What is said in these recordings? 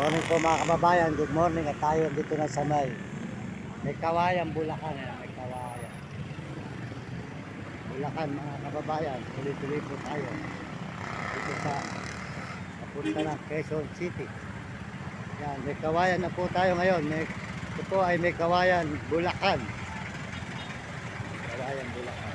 Morning po mga kababayan, good morning at tayo dito na sa may Kawayan, Bulacan. May Kawayan, Bulacan mga kababayan, tuloy-tuloy po tayo dito sa papunta ng Quezon City. Yan, may Kawayan na po tayo ngayon. Ito po ay may Kawayan, Bulacan. Kawayan, Bulacan.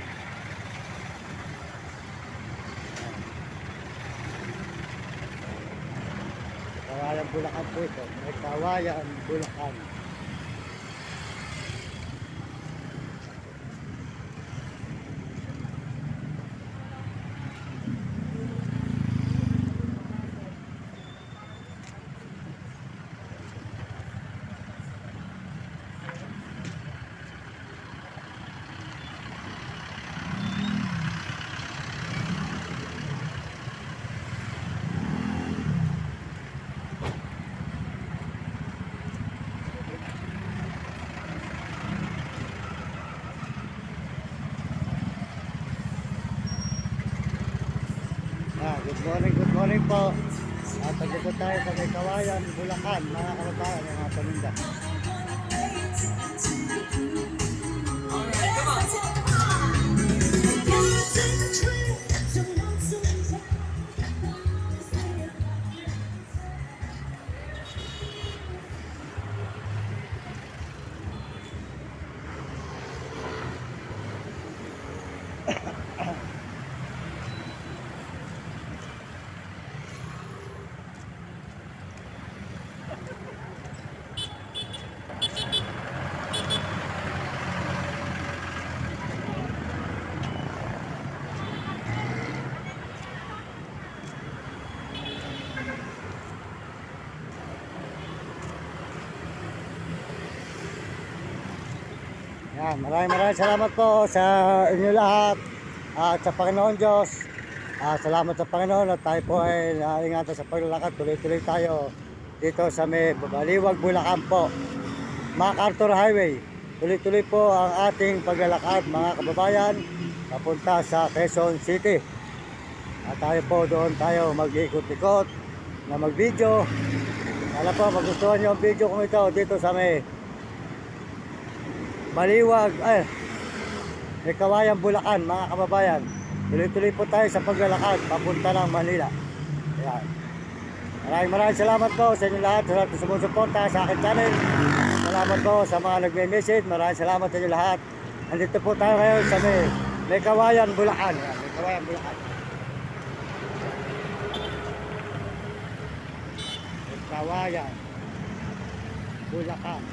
Kawayan, Bulacan po ito. May Kawayan, Bulacan. Good morning po. Pagdating tayo sa may Kawayan, Bulacan, mga kababayan, mga paninda. Yan, maraming salamat po sa inyo lahat at sa Panginoon Diyos. Salamat sa Panginoon at tayo po ay naingatan sa paglalakad. Tuloy-tuloy tayo dito sa may Baliwag, Bulacan po, MacArthur Highway. Tuloy-tuloy po ang ating paglalakad mga kababayan papunta sa Quezon City. At tayo po doon tayo mag-ikot-ikot na mag-video. Sana po magustuhan nyo ang video kong ito dito sa may Baliwag, may Kawayan, Bulacan mga kababayan. Tuloy-tuloy po tayo sa paglalakad papunta ng Manila. Ayan. Maraming salamat po sa inyo lahat, sa lahat na sumusuporta sa aking channel. Salamat po sa mga nagme-message. Maraming salamat sa inyo lahat. Andito po tayo ngayon sa may Kawayan, Bulacan. Ayan, may Kawayan, Bulacan. May Kawayan, Bulacan.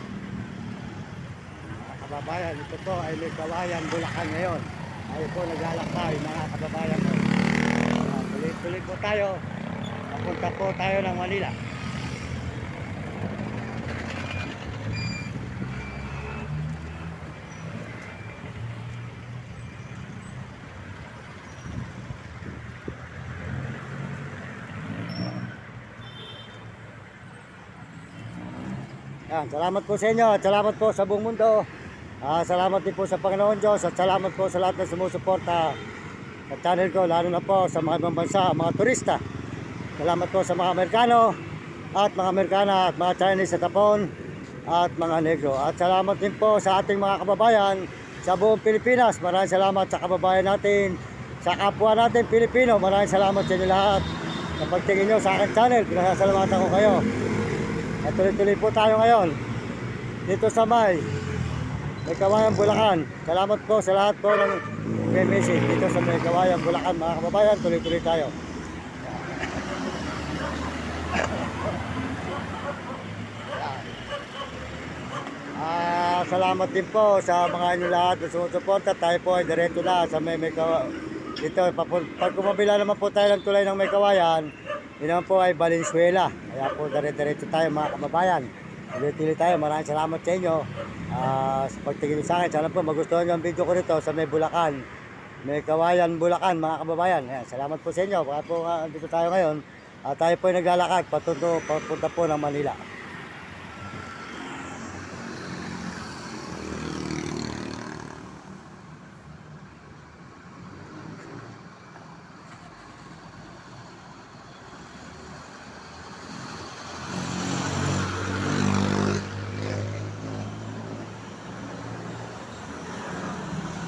Kababayan, ito po ay may Kawayan, Bulacan ngayon. Tayo po naglalakbay mga kababayan ko. Tuloy-tuloy po tayo. Papunta po tayo ng Manila. Yan, salamat po sa inyo at salamat po sa buong mundo. Salamat din po sa Panginoon Diyos at salamat po sa lahat na sumusuporta sa channel ko, lalo na po sa mga ibang bansa, mga turista. Salamat po sa mga Amerikano at mga Amerikana at mga Chinese sa Tapon at mga Negro. At salamat din po sa ating mga kababayan sa buong Pilipinas. Maraming salamat sa kababayan natin, sa kapwa natin Pilipino. Maraming salamat sa inyo lahat sa pagtingin nyo sa aking channel. Pinasasalamatan ko kayo. At tuloy-tuloy po tayo ngayon dito sa may Kawayan, Bulacan. Salamat po sa lahat po ng message dito sa may Kawayan, Bulacan mga kababayan. Tuloy-tuloy tayo. Salamat din po sa mga inyo lahat na sumusuporta. Tayo po ay diretso na sa may Kawayan. Dito, pag kumabila naman po tayo ng tulay ng may Kawayan, yun naman po ay Valenzuela. Kaya po diretso tayo mga kababayan. Tuloy-tuloy tayo. Maraming salamat sa inyo sa pagtingin sa akin. Sana po magustuhan nyo ang video ko rito sa may Bulacan, may Kawayan, Bulacan mga kababayan. Ayan, salamat po sa inyo. Baka po dito tayo ngayon. Tayo po ay naglalakad papunta po ng Manila.